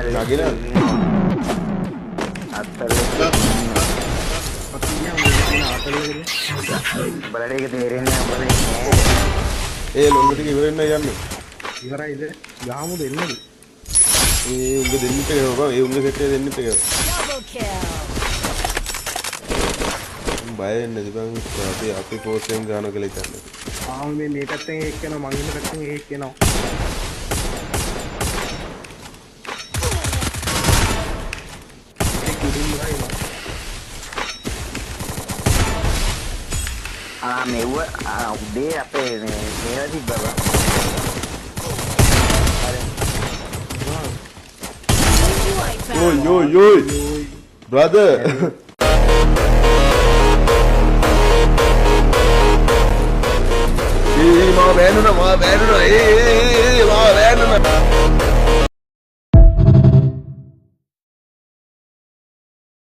නගින බලට තේරෙන්නේ ඒ ලොල්ල ටික ඉවරෙන්න යන්නේ ඉවරයිද ගාමු දෙන්නද ඒ උඹ දෙන්නට ඒවා ඒ උඹ සෙට් එක දෙන්නට ඒවා බය වෙන්නේ නැති බං අපි පෝස්ට් එකෙන් ගාන කියලා හිතන්නේ මේ පැත්තෙන් එක යනවා මං ඉන්න පැත්තෙන් එක යනවා මෙව්ව උදේ අපේ මේවා තිබ්බා Oi, brother. Mau bén nó, mau bén nó, mau bén nó.